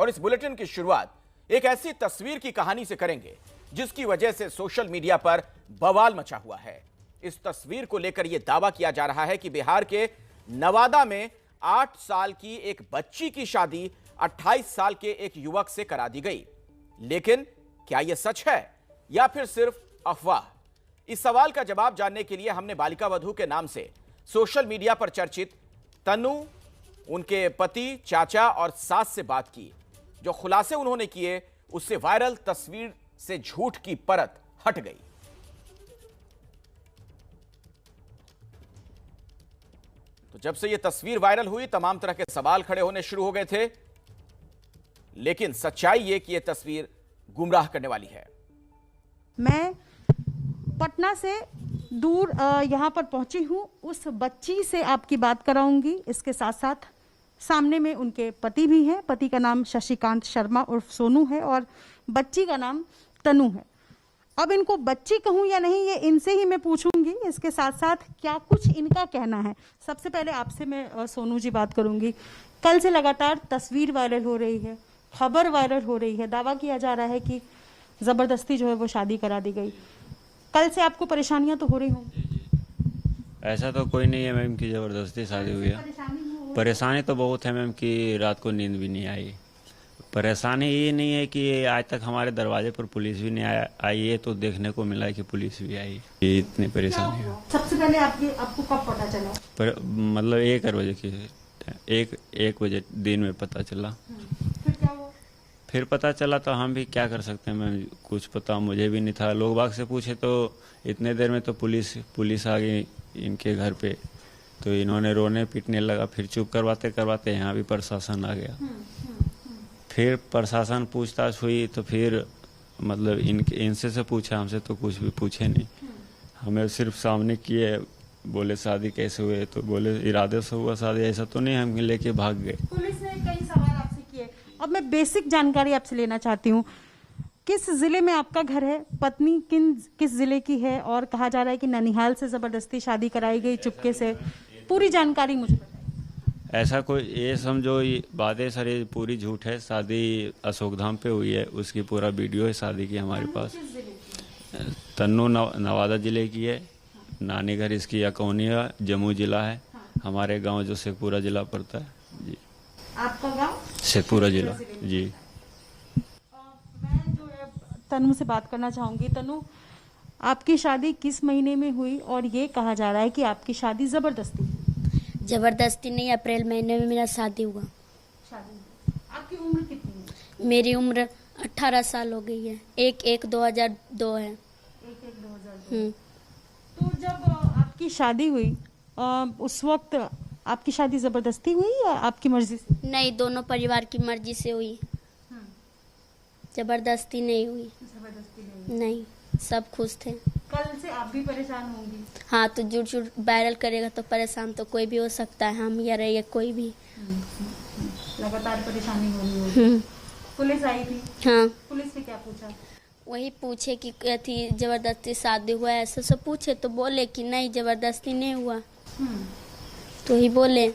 और इस बुलेटिन की शुरुआत एक ऐसी तस्वीर की कहानी से करेंगे जिसकी वजह से सोशल मीडिया पर बवाल मचा हुआ है। इस तस्वीर को लेकर यह दावा किया जा रहा है कि बिहार के नवादा में 8 साल की एक बच्ची की शादी 28 साल के एक युवक से करा दी गई। लेकिन क्या यह सच है या फिर सिर्फ अफवाह? इस सवाल का जवाब जानने के लिए हमने बालिका वधू के नाम से सोशल मीडिया पर चर्चित तनु, उनके पति, चाचा और सास से बात की। जो खुलासे उन्होंने किए उससे वायरल तस्वीर से झूठ की परत हट गई। तो जब से यह तस्वीर वायरल हुई तमाम तरह के सवाल खड़े होने शुरू हो गए थे, लेकिन सच्चाई यह कि यह तस्वीर गुमराह करने वाली है। मैं पटना से दूर यहाँ पर पहुंची हूँ। उस बच्ची से आपकी बात कराऊंगी। इसके साथ साथ सामने में उनके पति भी हैं। पति का नाम शशिकांत शर्मा उर्फ सोनू है और बच्ची का नाम तनु है। अब इनको बच्ची कहूँ या नहीं ये इनसे ही मैं पूछूंगी। इसके साथ साथ क्या कुछ इनका कहना है। सबसे पहले आपसे मैं सोनू जी बात करूंगी। कल से लगातार तस्वीर वायरल हो रही है, खबर वायरल हो रही है, दावा किया जा रहा है कि जबरदस्ती जो है वो शादी करा दी गई। कल से आपको परेशानियां तो हो रही होंगी? ऐसा तो कोई नहीं है मैम कि जबरदस्ती शादी हुई है। परेशानी तो बहुत है मैम कि रात को नींद भी नहीं आई। परेशानी ये नहीं है कि आज तक हमारे दरवाजे पर पुलिस भी नहीं आई है, तो देखने को मिला है कि पुलिस भी आई। ये इतनी परेशानी है। सबसे पहले आपको कब पता चला? मतलब 1 बजे की 1 बजे दिन में पता चला। फिर क्या हुआ? फिर पता चला तो हम भी क्या कर सकते हैं मैम, कुछ पता मुझे भी नहीं था। लोग बाग से पूछे तो इतने देर में तो पुलिस आ गई इनके घर पे, तो इन्होंने रोने पीटने लगा। फिर चुप करवाते करवाते यहाँ भी प्रशासन आ गया। फिर प्रशासन पूछताछ हुई तो फिर मतलब इनसे से पूछा, हमसे तो कुछ भी पूछे नहीं। हमें सिर्फ सामने किए, बोले शादी कैसे हुए, तो बोले इरादे से हुआ शादी, ऐसा तो नहीं हम लेके भाग गए। पुलिस ने कई सवाल आपसे किए। अब मैं बेसिक जानकारी आपसे लेना चाहती हूँ। किस जिले में आपका घर है? पत्नी किस जिले की है? और कहा जा रहा है कि ननिहाल से जबरदस्ती शादी कराई गई चुपके से। पूरी जानकारी मुझे बताइए। ऐसा कोई ये समझो ये बातें सारी पूरी झूठ है। शादी अशोकधाम पे हुई है, उसकी पूरा वीडियो है शादी की हमारे पास। तन्नू नवादा जिले की है। नानी घर इसकी अकौनिया जम्मू जिला है। हमारे गांव जो शेखपुरा जिला पड़ता है जी। आपका गांव? शेखपुरा जिला जी। मैं जो है तनु से बात करना चाहूंगी। तनु, आपकी शादी किस महीने में हुई? और ये कहा जा रहा है कि आपकी शादी जबरदस्ती नहीं, अप्रैल महीने में मेरा शादी हुआ। आपकी उम्र कितनी है? मेरी उम्र 18 साल हो गई है। 1/1/2002 है। 1/1/2002। तो जब आपकी शादी हुई उस वक्त आपकी शादी जबरदस्ती हुई या आपकी मर्जी से? नहीं, दोनों परिवार की मर्जी से हुई। जबरदस्ती नहीं हुई। नहीं, सब खुश थे। कल से आप भी परेशान होंगी? हाँ, तो झूठ वायरल करेगा तो परेशान तो कोई भी हो सकता है, हम या रहिए कोई भी। लगातार परेशानी हो रही होगी। पुलिस आई थी? हाँ। पुलिस ने क्या पूछा? वही पूछे कि थी जबरदस्ती शादी हुआ, ऐसा सब पूछे तो बोले कि नहीं जबरदस्ती नहीं हुआ। तो ही बोले। अच्छा,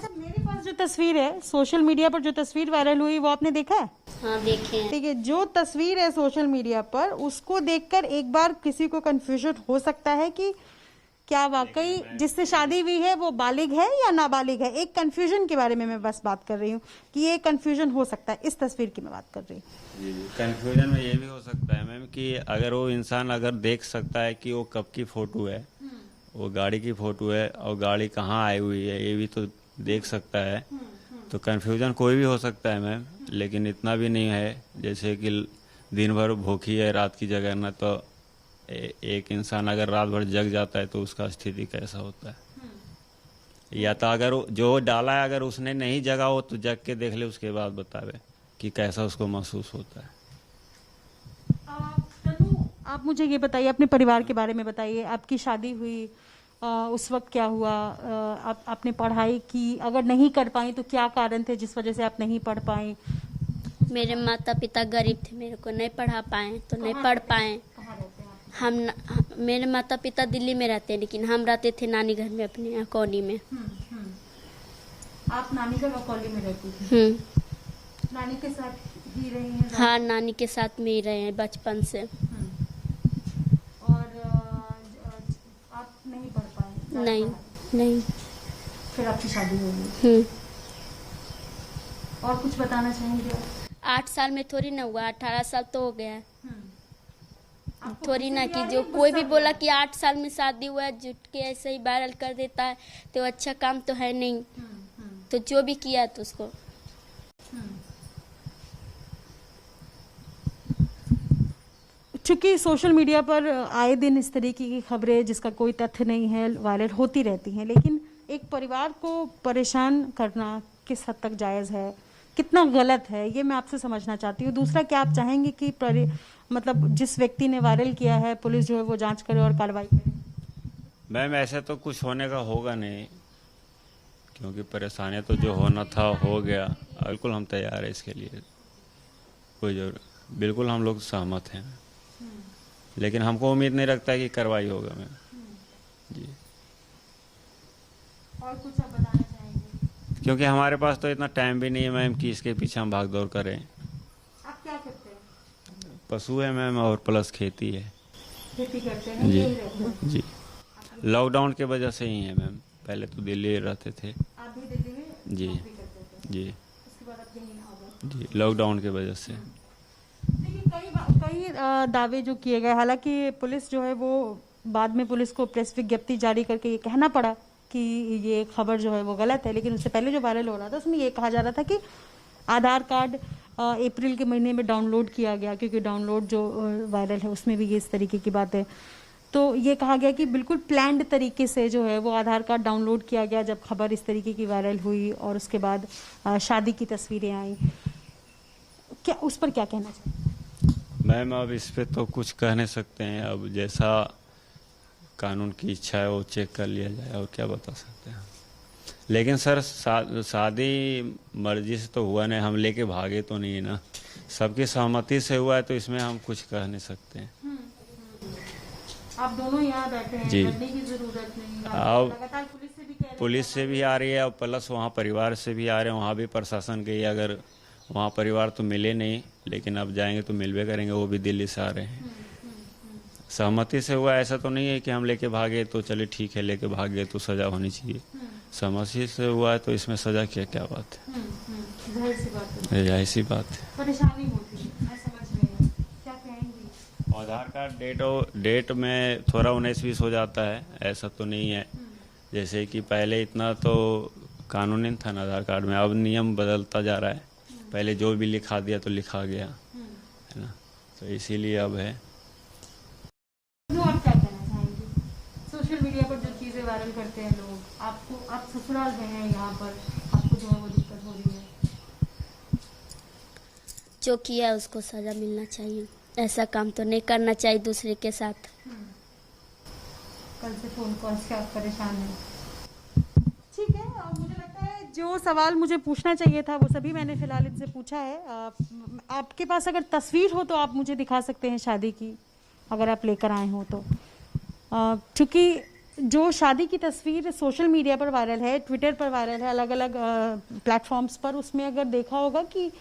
मेरे पास जो तस्वीर है, सोशल मीडिया पर जो तस्वीर वायरल हुई वो आपने देखा है? हाँ, देखे। ठीक है, जो तस्वीर है सोशल मीडिया पर उसको देखकर एक बार किसी को कंफ्यूजन हो सकता है कि क्या वाकई जिससे शादी हुई है वो बालिग है या नाबालिग है। एक कंफ्यूजन के बारे में मैं बस बात कर रही हूँ कि ये कंफ्यूजन हो सकता है। इस तस्वीर की मैं बात कर रही हूँ। कंफ्यूजन में ये भी हो सकता है मैम कि अगर वो इंसान अगर देख सकता है कि वो कब की फोटो है, वो गाड़ी की फोटो है और गाड़ी कहाँ आई हुई है, ये भी तो देख सकता है। तो कंफ्यूजन कोई भी हो सकता है मैम, लेकिन इतना भी नहीं है जैसे कि दिन भर भूखी है रात की जगह ना, तो एक इंसान अगर रात भर जग जाता है तो उसका स्थिति कैसा होता है। या तो अगर जो डाला है अगर उसने नहीं जगा हो तो जग के देख ले, उसके बाद बतावे कि कैसा उसको महसूस होता है। तनु, आप मुझे ये बताइए, अपने परिवार के बारे में बताइए। आपकी शादी हुई उस वक्त क्या हुआ? आपने पढ़ाई की? अगर नहीं कर पाई तो क्या कारण थे जिस वजह से आप नहीं पढ़ पाई? मेरे माता पिता गरीब थे, मेरे को नहीं पढ़ा पाए तो नहीं पढ़ पाए। मेरे माता पिता दिल्ली में रहते हैं, लेकिन हम रहते थे नानी घर में अपने कॉलोनी में। आप नानी का कॉलोनी में रहती थी? नानी के साथ ही रही हैं? हाँ, नानी के साथ में ही रहे हैं बचपन से। और आप नहीं पढ़ पाए? नहीं। फिर आपकी शादी हो गई। और कुछ बताना चाहेंगे आप? 8 साल में थोड़ी ना हुआ, 18 साल तो हो गया है। थोड़ी ना कि जो कोई भी बोला कि 8 साल में शादी हुआ है, जुट के ऐसे ही वायरल कर देता है, तो अच्छा काम तो है नहीं। तो जो भी किया तो उसको चूंकि सोशल मीडिया पर आए दिन इस तरीके की खबरें जिसका कोई तथ्य नहीं है वायरल होती रहती हैं, लेकिन एक परिवार को परेशान करना किस हद तक जायज़ है, कितना गलत है, ये मैं आपसे समझना चाहती हूँ। दूसरा, क्या आप चाहेंगे कि मतलब जिस व्यक्ति ने वायरल किया है पुलिस जो है वो जांच करे और कार्रवाई करे? मैम ऐसा तो कुछ होने का होगा नहीं, क्योंकि परेशानी तो जो होना था हो गया। बिल्कुल हम तैयार है इसके लिए, कोई जरूर, बिल्कुल हम लोग सहमत हैं, लेकिन हमको उम्मीद नहीं रखता है कि कार्रवाई होगा मैम जी। और कुछ आप बताना चाहेंगे? क्योंकि हमारे पास तो इतना टाइम भी नहीं है मैम कि इसके पीछे हम भाग दौड़ करें। आप क्या करते हैं? पशु है मैम और प्लस खेती है। खेती करते हैं? जी जी, लॉकडाउन के वजह से ही है मैम, पहले तो दिल्ली रहते थे। आप भी दिल्ली में जी नौकरी करते थे? जी उसके बाद आप यहीं आ गए? जी, लॉकडाउन के वजह से। देखिए, कई दावे जो किए गए, हालांकि पुलिस जो है वो बाद में पुलिस को प्रेस विज्ञप्ति जारी करके ये कहना पड़ा कि ये खबर जो है वो गलत है, लेकिन उससे पहले जो वायरल हो रहा था उसमें ये कहा जा रहा था कि आधार कार्ड अप्रैल के महीने में डाउनलोड किया गया, क्योंकि डाउनलोड जो वायरल है उसमें भी ये इस तरीके की बात है। तो ये कहा गया कि बिल्कुल प्लान्ड तरीके से जो है वो आधार कार्ड डाउनलोड किया गया जब खबर इस तरीके की वायरल हुई, और उसके बाद शादी की तस्वीरें आई। क्या उस पर क्या कहना चाहिए? मैम अब इस पे तो कुछ कह नहीं सकते हैं, अब जैसा कानून की इच्छा है वो चेक कर लिया जाए, और क्या बता सकते हैं। लेकिन सर शादी मर्जी से तो हुआ नहीं, हम लेके भागे तो नहीं है ना, सबकी सहमति से हुआ है, तो इसमें हम कुछ कह नहीं सकते हैं। आप दोनों यहाँ बैठे हैं, जी, करने की जरूरत नहीं है। अब लगातार पुलिस से भी कह रहे हैं, पुलिस से भी आ रही है और प्लस वहाँ परिवार से भी आ रहे हैं, वहाँ भी प्रशासन गई, अगर वहाँ परिवार तो मिले नहीं, लेकिन अब जाएंगे तो मिलवे करेंगे, वो भी दिल्ली से आ रहे हैं। सहमति से हुआ, ऐसा तो नहीं है कि हम लेके भागे तो चले ठीक है, लेके भागे तो सजा होनी चाहिए। सहमति से हुआ है तो इसमें सजा की क्या बात है, जाहिर सी बात है। परेशानी होती है, मैं समझ रही हूँ, क्या कहेंगी? आधार कार्ड डेट में थोड़ा 19-20 हो जाता है, ऐसा तो नहीं है। जैसे कि पहले इतना तो कानूनी था ना आधार कार्ड में, अब नियम बदलता जा रहा है, पहले जो भी लिखा दिया तो लिखा गया है ना, तो इसीलिए अब है। आप क्या कहना चाहेंगे? सोशल मीडिया पर जो चीजें वायरल करते हैं लोग, आप ससुराल में हैं, यहाँ पर आपको जो है वो दिक्कत हो रही है? जो किया उसको सजा मिलना चाहिए, ऐसा काम तो नहीं करना चाहिए दूसरे के साथ। कल से फोन कॉल से आप परेशान हैं? ठीक है, मुझे लगता है जो सवाल मुझे पूछना चाहिए था वो सभी मैंने फिलहाल इनसे पूछा है। आपके पास अगर तस्वीर हो तो आप मुझे दिखा सकते हैं शादी की, अगर आप लेकर आए हो तो। क्योंकि जो शादी की तस्वीर सोशल मीडिया पर वायरल है, ट्विटर पर वायरल है, अलग अलग प्लेटफॉर्म्स पर, उसमें अगर देखा होगा कि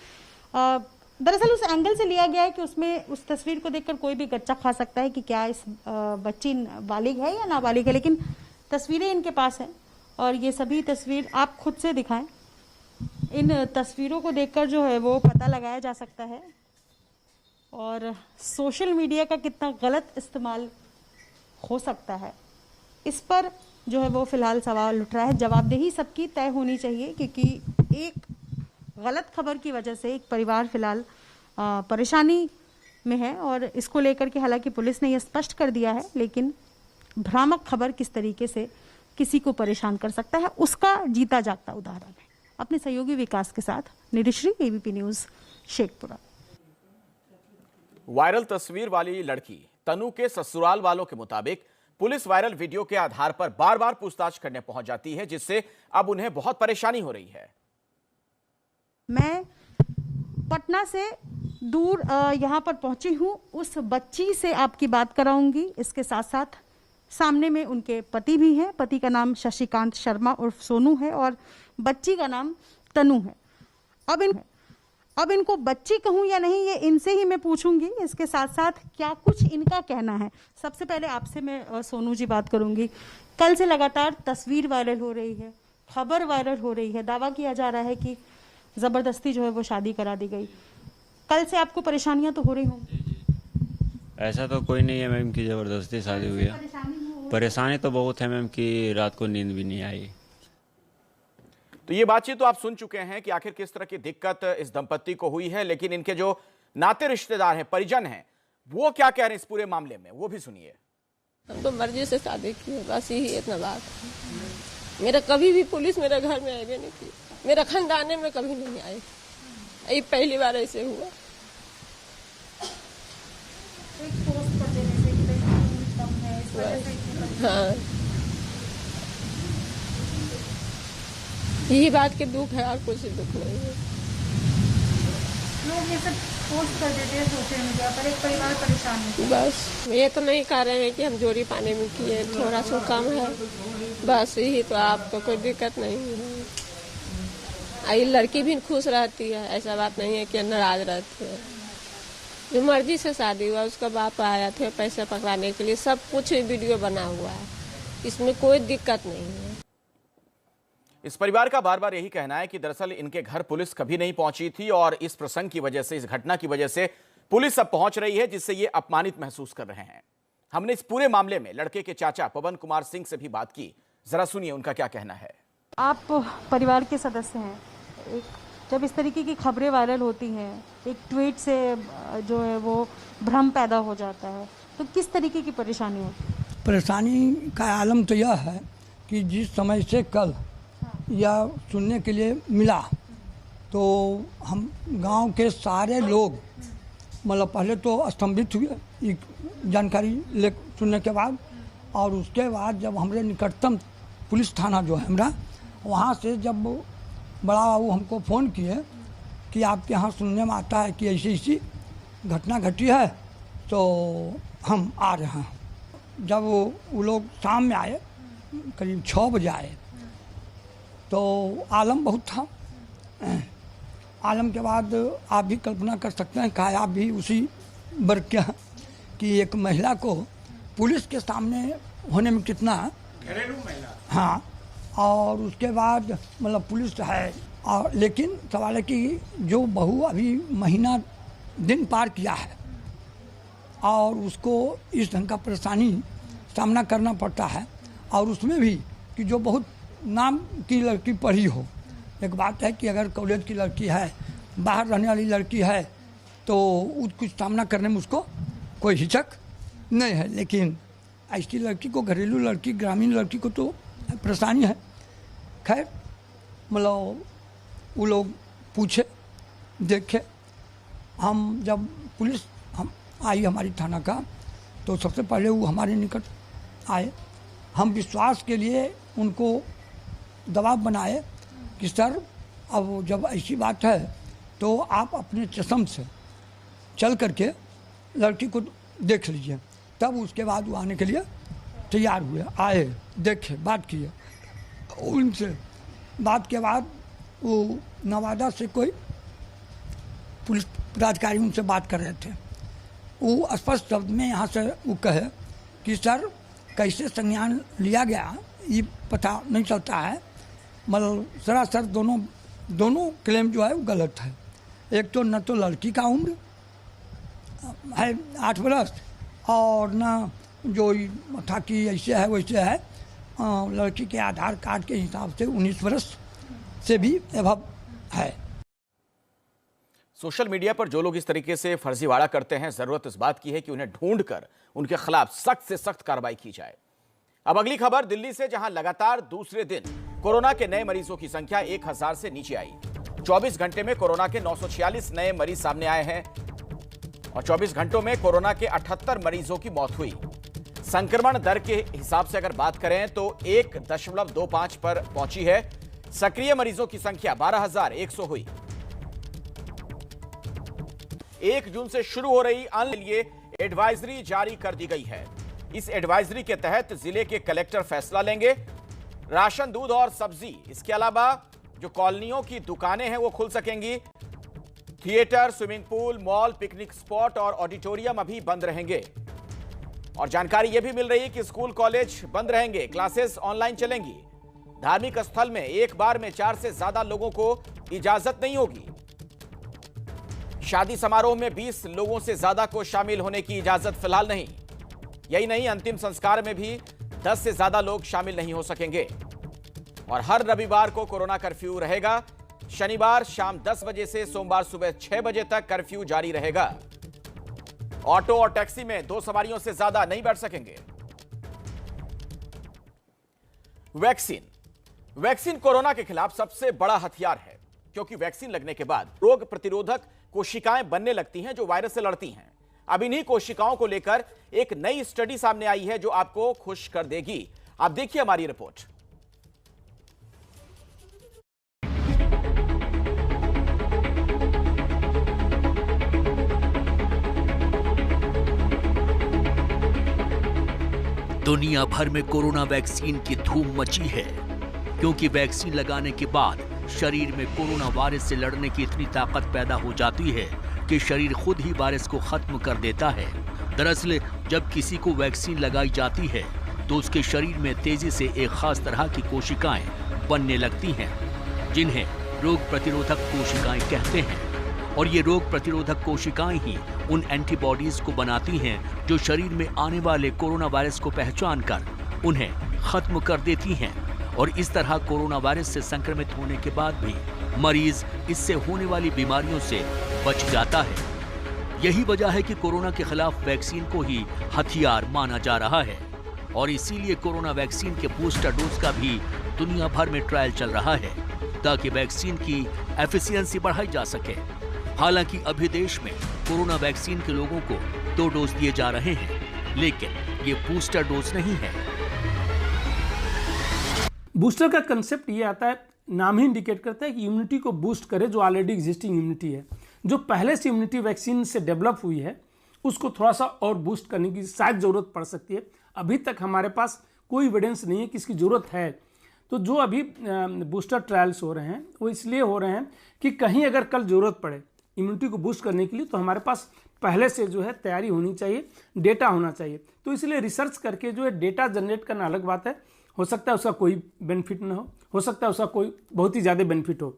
दरअसल उस एंगल से लिया गया है कि उसमें उस तस्वीर को देखकर कोई भी गच्चा खा सकता है कि क्या इस बच्ची बालिग है या नाबालिग है, लेकिन तस्वीरें इनके पास हैं और ये सभी तस्वीर आप खुद से दिखाएं। इन तस्वीरों को देखकर जो है वो पता लगाया जा सकता है और सोशल मीडिया का कितना गलत इस्तेमाल हो सकता है, इस पर जो है वो फिलहाल सवाल उठ रहा है। जवाबदेही सबकी तय होनी चाहिए, क्योंकि एक गलत खबर की वजह से एक परिवार फिलहाल परेशानी में है और इसको लेकर के हालांकि पुलिस ने यह स्पष्ट कर दिया है, लेकिन भ्रामक खबर किस तरीके से किसी को परेशान कर सकता है उसका जीता जागता उदाहरण है। अपने सहयोगी विकास के साथ Nidhishree, ABP news, Sheikhpura. Viral तस्वीर वाली लड़की तनु के ससुराल वालों के मुताबिक पुलिस वायरल वीडियो के आधार पर बार बार पूछताछ करने पहुंच जाती है, जिससे अब उन्हें बहुत परेशानी हो रही है। मैं पटना से दूर यहाँ पर पहुंची हूँ, उस बच्ची से आपकी बात कराऊंगी। इसके साथ साथ सामने में उनके पति भी हैं, पति का नाम शशिकांत शर्मा उर्फ सोनू है और बच्ची का नाम तनु है। अब इनको बच्ची कहूं या नहीं, ये इनसे ही मैं पूछूंगी। इसके साथ साथ क्या कुछ इनका कहना है। सबसे पहले आपसे मैं सोनू जी बात करूंगी। कल से लगातार तस्वीर वायरल हो रही है, खबर वायरल हो रही है, दावा किया जा रहा है कि जबरदस्ती जो है वो शादी करा दी गई। कल से आपको परेशानियां तो हो रही होंगी? ऐसा तो कोई नहीं है मैम कि जबरदस्ती शादी हुई है। परेशानी तो बहुत है मैम कि रात को नींद भी नहीं आई। तो ये बातचीत तो आप सुन चुके हैं कि आखिर किस तरह की दिक्कत इस दंपत्ति को हुई है, लेकिन इनके जो नाते रिश्तेदार हैं, परिजन हैं, वो क्या कह रहे हैं इस पूरे मामले में, वो भी सुनिए। हम तो मर्जी से शादी की है, बस यही इतना बात है। मेरा कभी भी पुलिस मेरे घर में आए भी नहीं की, मेरा खानदाने में कभी नहीं आए, ये पहली बार ऐसे हुआ। हाँ, यही बात के दुख है और कुछ दुख नहीं है। लोग ये सब पोस्ट कर देते हैं सोशल मीडिया पर, एक परिवार परेशान है। बस ये तो नहीं कह रहे हैं कि हम जोरी पाने में किए, थोड़ा सा कम है, बस यही तो। आपको कोई दिक्कत नहीं है। ये लड़की भी खुश रहती है, ऐसा बात नहीं है कि नाराज रहती है। जो मर्जी से शादी हुआ, उसका बाप आया थे पैसे पकड़ाने के लिए, सब कुछ वीडियो बना हुआ है, इसमें कोई दिक्कत नहीं है। इस परिवार का बार बार यही कहना है कि दरअसल इनके घर पुलिस कभी नहीं पहुंची थी और इस प्रसंग की वजह से, इस घटना की वजह से पुलिस अब पहुंच रही है, जिससे ये अपमानित महसूस कर रहे हैं। हमने इस पूरे मामले में लड़के के चाचा पवन कुमार सिंह से भी बात की, जरा सुनिए उनका क्या कहना है। आप परिवार के सदस्य हैं, जब इस तरीके की खबरें वायरल होती हैं, एक ट्वीट से जो है वो भ्रम पैदा हो जाता है, तो किस तरीके की परेशानी होती है? परेशानी का आलम तो यह है कि जिस समय से कल या सुनने के लिए मिला, तो हम गांव के सारे लोग मतलब पहले तो स्तंभित हुए ये जानकारी ले सुनने के बाद, और उसके बाद जब हमारे निकटतम पुलिस थाना जो है हमारा, वहाँ से जब बड़ा बाबू हमको फ़ोन किए कि आपके यहाँ सुनने में आता है कि ऐसी ऐसी घटना घटी है, तो हम आ रहे हैं। जब वो लोग शाम में आए, करीब 6 बजे आए, तो आलम बहुत था। आलम के बाद आप भी कल्पना कर सकते हैं, कहा आप भी उसी वर्ग के हैं कि एक महिला को पुलिस के सामने होने में कितना, घरेलू महिला, हाँ, और उसके बाद मतलब पुलिस है, और लेकिन सवाल है कि जो बहू अभी महीना दिन पार किया है और उसको इस ढंग का परेशानी सामना करना पड़ता है, और उसमें भी कि जो बहुत नाम की लड़की पढ़ी हो। एक बात है कि अगर कॉलेज की लड़की है, बाहर रहने वाली लड़की है, तो कुछ सामना करने में उसको कोई हिचक नहीं है, लेकिन ऐसी लड़की को, घरेलू लड़की, ग्रामीण लड़की को तो परेशानी है। खैर मतलब वो लोग पूछे, देखे, हम जब पुलिस हम आई हमारी थाना का, तो सबसे पहले वो हमारे निकट आए। हम विश्वास के लिए उनको दबाव बनाए कि सर अब जब ऐसी बात है तो आप अपने चश्म से चल करके लड़की को देख लीजिए। तब उसके बाद वो आने के लिए तैयार हुए, आए, देखे, बात किए। उनसे बात के बाद वो नवादा से कोई पुलिस पदाधिकारी उनसे बात कर रहे थे। वो स्पष्ट शब्द में यहाँ से वो कहे कि सर कैसे संज्ञान लिया गया ये पता नहीं चलता है, मतलब सरासर दोनों क्लेम जो है वो गलत है। एक तो न तो लड़की का उम्र है 8 बरस, और न जो था कि ऐसे है वैसे है, लड़की के आधार कार्ड के हिसाब से 19 वर्ष से भी अभव है। सोशल मीडिया पर जो लोग इस तरीके से फर्जीवाड़ा करते हैं, जरूरत इस बात की है कि उन्हें ढूंढकर उनके खिलाफ सख्त से सख्त कार्रवाई की जाए। अब अगली खबर दिल्ली से, जहां लगातार दूसरे दिन कोरोना के नए मरीजों की संख्या 1000 से नीचे आई। 24 घंटे में कोरोना के 946 नए मरीज सामने आए हैं और 24 घंटों में कोरोना के 78 मरीजों की मौत हुई। संक्रमण दर के हिसाब से अगर बात करें तो 1.25 पर पहुंची है। सक्रिय मरीजों की संख्या 12,100 हुई। 1 जून से शुरू हो रही अन्न के लिए एडवाइजरी जारी कर दी गई है। इस एडवाइजरी के तहत जिले के कलेक्टर फैसला लेंगे। राशन, दूध और सब्जी, इसके अलावा जो कॉलोनियों की दुकानें हैं वो खुल सकेंगी। Theatre, swimming pool, mall, picnic spot और ऑडिटोरियम अभी बंद रहेंगे। और जानकारी यह भी मिल रही है कि स्कूल कॉलेज बंद रहेंगे, क्लासेस ऑनलाइन चलेंगी। धार्मिक स्थल में एक बार में 4 से ज्यादा लोगों को इजाजत नहीं होगी। शादी समारोह में 20 लोगों से ज्यादा को शामिल होने की इजाजत फिलहाल नहीं। यही नहीं, अंतिम संस्कार में भी 10 से ज्यादा लोग शामिल नहीं हो सकेंगे। और हर रविवार को कोरोना कर्फ्यू रहेगा। शनिवार शाम 10 बजे से सोमवार सुबह 6 बजे तक कर्फ्यू जारी रहेगा। ऑटो और टैक्सी में 2 सवारियों से ज्यादा नहीं बैठ सकेंगे। वैक्सीन कोरोना के खिलाफ सबसे बड़ा हथियार है, क्योंकि वैक्सीन लगने के बाद रोग प्रतिरोधक कोशिकाएं बनने लगती हैं जो वायरस से लड़ती हैं। अब इन्हीं कोशिकाओं को लेकर एक नई स्टडी सामने आई है जो आपको खुश कर देगी। आप देखिए हमारी रिपोर्ट। दुनिया भर में कोरोना वैक्सीन की धूम मची है, क्योंकि वैक्सीन लगाने के बाद शरीर में कोरोना वायरस से लड़ने की इतनी ताकत पैदा हो जाती है कि शरीर खुद ही वायरस को खत्म कर देता है। दरअसल जब किसी को वैक्सीन लगाई जाती है तो उसके शरीर में तेजी से एक खास तरह की कोशिकाएं बनने लगती हैं, जिन्हें रोग प्रतिरोधक कोशिकाएं कहते हैं। और ये रोग प्रतिरोधक कोशिकाएं ही उन एंटीबॉडीज को बनाती हैं जो शरीर में आने वाले कोरोना वायरस को पहचान कर उन्हें खत्म कर देती हैं। और इस तरह कोरोना वायरस से संक्रमित होने के बाद भी मरीज इससे होने वाली बीमारियों से बच जाता है। यही वजह है कि कोरोना के खिलाफ वैक्सीन को ही हथियार माना जा रहा है। और इसीलिए कोरोना वैक्सीन के बूस्टर डोज का भी दुनिया भर में ट्रायल चल रहा है, ताकि वैक्सीन की एफिशिएंसी बढ़ाई जा सके। हालांकि अभी देश में कोरोना वैक्सीन के लोगों को 2 डोज दिए जा रहे हैं, लेकिन ये बूस्टर डोज नहीं है। बूस्टर का कंसेप्ट ये आता है, नाम ही इंडिकेट करता है कि इम्यूनिटी को बूस्ट करे जो ऑलरेडी एग्जिस्टिंग इम्यूनिटी है। जो पहले से इम्यूनिटी वैक्सीन से डेवलप हुई है उसको थोड़ा सा और बूस्ट करने की शायद जरूरत पड़ सकती है। अभी तक हमारे पास कोई एविडेंस नहीं है कि इसकी जरूरत है। तो जो अभी बूस्टर ट्रायल्स हो रहे हैं वो इसलिए हो रहे हैं कि कहीं अगर कल जरूरत पड़े इम्यूनिटी को बूस्ट करने के लिए तो हमारे पास पहले से जो है तैयारी होनी चाहिए, डेटा होना चाहिए। तो इसलिए रिसर्च करके जो है डेटा जनरेट करना अलग बात है। हो सकता है उसका कोई बेनिफिट ना हो सकता है उसका कोई बहुत ही ज़्यादा बेनिफिट हो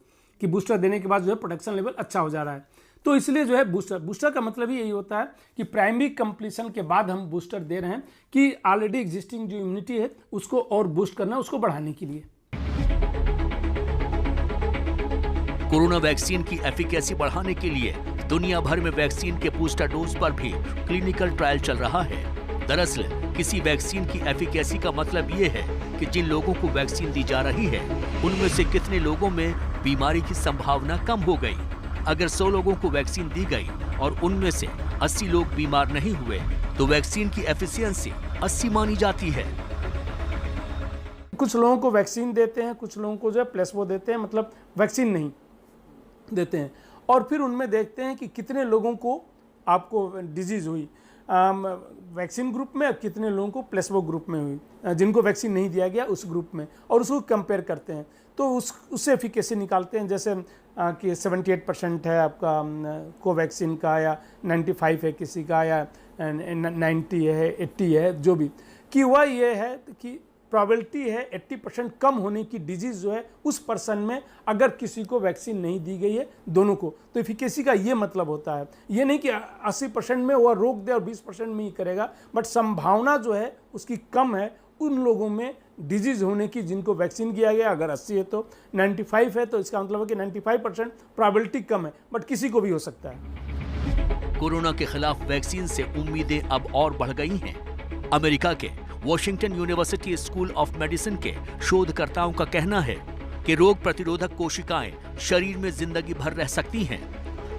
कि बूस्टर देने के बाद जो है प्रोटेक्शन लेवल अच्छा हो जा रहा है। तो इसलिए जो है बूस्टर का मतलब ही यही होता है कि प्राइमरी कंप्लीशन के बाद हम बूस्टर दे रहे हैं कि ऑलरेडी एग्जिस्टिंग जो इम्यूनिटी है उसको और बूस्ट करना, उसको बढ़ाने के लिए। कोरोना वैक्सीन की एफिकेसी बढ़ाने के लिए दुनिया भर में वैक्सीन के बूस्टर डोज पर भी क्लिनिकल ट्रायल चल रहा है। दरअसल किसी वैक्सीन की एफिकेसी का मतलब ये है कि जिन लोगों को वैक्सीन दी जा रही है उनमें से कितने लोगों में बीमारी की संभावना कम हो गई। अगर 100 लोगों को वैक्सीन दी गई और उनमें से 80 लोग बीमार नहीं हुए तो वैक्सीन की एफिशिएंसी 80 मानी जाती है। कुछ लोगों को वैक्सीन देते हैं, कुछ लोगों को जो है प्लेसबो देते हैं, मतलब वैक्सीन नहीं देते हैं। और फिर उनमें देखते हैं कि कितने लोगों को आपको डिजीज़ हुई वैक्सीन ग्रुप में, कितने लोगों को प्लेसबो ग्रुप में हुई, जिनको वैक्सीन नहीं दिया गया उस ग्रुप में, और उसको कंपेयर करते हैं। तो उससे एफिकेसी निकालते हैं, जैसे कि 78% है आपका कोवैक्सीन का, या 95 है किसी का, या 90 है, 80 है, जो भी, कि वह ये है कि प्रॉबिलिटी है 80% कम होने की डिजीज़ जो है उस पर्सन में अगर किसी को वैक्सीन नहीं दी गई है, दोनों को। तो एफिकेसी का ये मतलब होता है, ये नहीं कि 80% में वह रोक दे और 20% में ही करेगा, बट संभावना जो है उसकी कम है उन लोगों में डिजीज़ होने की जिनको वैक्सीन किया गया। अगर 80 है तो 95 है, तो इसका मतलब है कि 95% प्रॉबिलिटी कम है, बट किसी को भी हो सकता है। कोरोना के खिलाफ वैक्सीन से उम्मीदें अब और बढ़ गई हैं। अमेरिका के Washington university school of medicine के शोधकर्ताओं का कहना है कि रोग प्रतिरोधक कोशिकाएं शरीर में जिंदगी भर रह सकती हैं,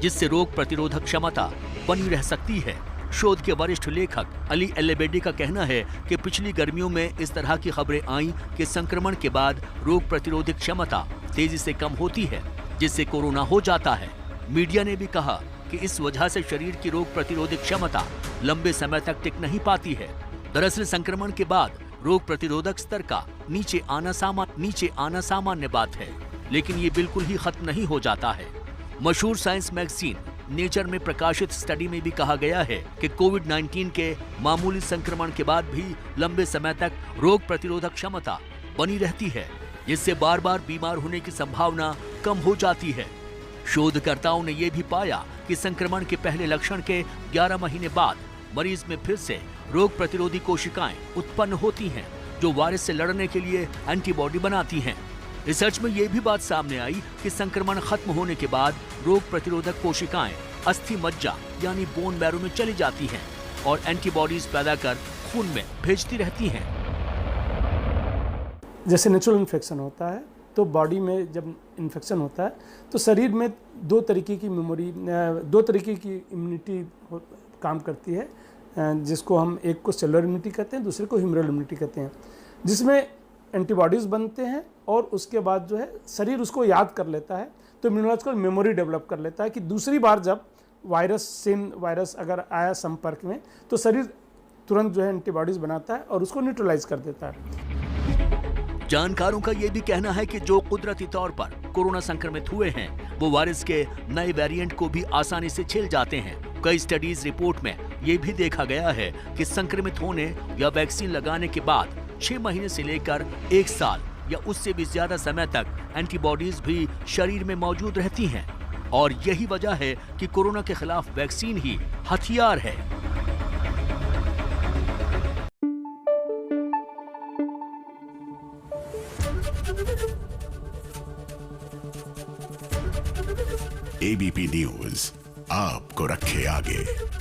जिससे रोग प्रतिरोधक क्षमता बनी रह सकती है। शोध के वरिष्ठ लेखक अली एल्लेबेडी का कहना है कि पिछली गर्मियों में इस तरह की खबरें आईं कि संक्रमण के बाद रोग प्रतिरोधक क्षमता तेजी से कम होती है, जिससे कोरोना हो जाता है। मीडिया ने भी कहा कि इस वजह से शरीर की रोग प्रतिरोधक क्षमता लंबे समय तक टिक नहीं पाती है। दरअसल संक्रमण के बाद रोग प्रतिरोधक स्तर का नीचे आना सामान्य बात है। लेकिन ये बिल्कुल ही खत्म नहीं हो जाता है। मशहूर साइंस मैगजीन नेचर में प्रकाशित स्टडी में भी कहा गया है कि कोविड-19 के मामूली संक्रमण के बाद भी लंबे समय तक रोग प्रतिरोधक क्षमता बनी रहती है, जिससे बार बार बीमार होने की संभावना कम हो जाती है। शोधकर्ताओं ने यह भी पाया कि संक्रमण के पहले लक्षण के 11 महीने बाद मरीज में फिर से रोग प्रतिरोधी कोशिकाएं उत्पन्न होती हैं, जो वायरस से लड़ने के लिए एंटीबॉडी बनाती हैं। रिसर्च में यह भी बात सामने आई कि संक्रमण खत्म होने के बाद रोग प्रतिरोधक कोशिकाएं अस्थि मज्जा यानी बोन मैरो में चली जाती हैं और एंटीबॉडीज पैदा कर खून में भेजती रहती हैं। जैसे नेचुरल इन्फेक्शन होता है तो बॉडी में जब इन्फेक्शन होता है तो शरीर में दो तरीके की इम्यूनिटी काम करती है, जिसको हम एक को सेलुलर इम्यूनिटी कहते हैं, दूसरे को ह्यूमरल इम्यूनिटी कहते हैं, जिसमें एंटीबॉडीज़ बनते हैं और उसके बाद जो है शरीर उसको याद कर लेता है, तो इम्यूनोलॉजिकल मेमोरी डेवलप कर लेता है कि दूसरी बार जब वायरस अगर आया संपर्क में तो शरीर तुरंत जो है एंटीबॉडीज़ बनाता है और उसको न्यूट्रलाइज कर देता है। जानकारों का यह भी कहना है कि जो कुदरती तौर पर कोरोना संक्रमित हुए हैं वो वायरस के नए वेरिएंट को भी आसानी से झेल जाते हैं। कई स्टडीज रिपोर्ट में यह भी देखा गया है कि संक्रमित होने या वैक्सीन लगाने के बाद 6 महीने से लेकर 1 साल या उससे भी ज्यादा समय तक एंटीबॉडीज भी शरीर में मौजूद रहती हैं और यही वजह है कि कोरोना के खिलाफ वैक्सीन ही हथियार है। एबीपी न्यूज आपको रखे आगे।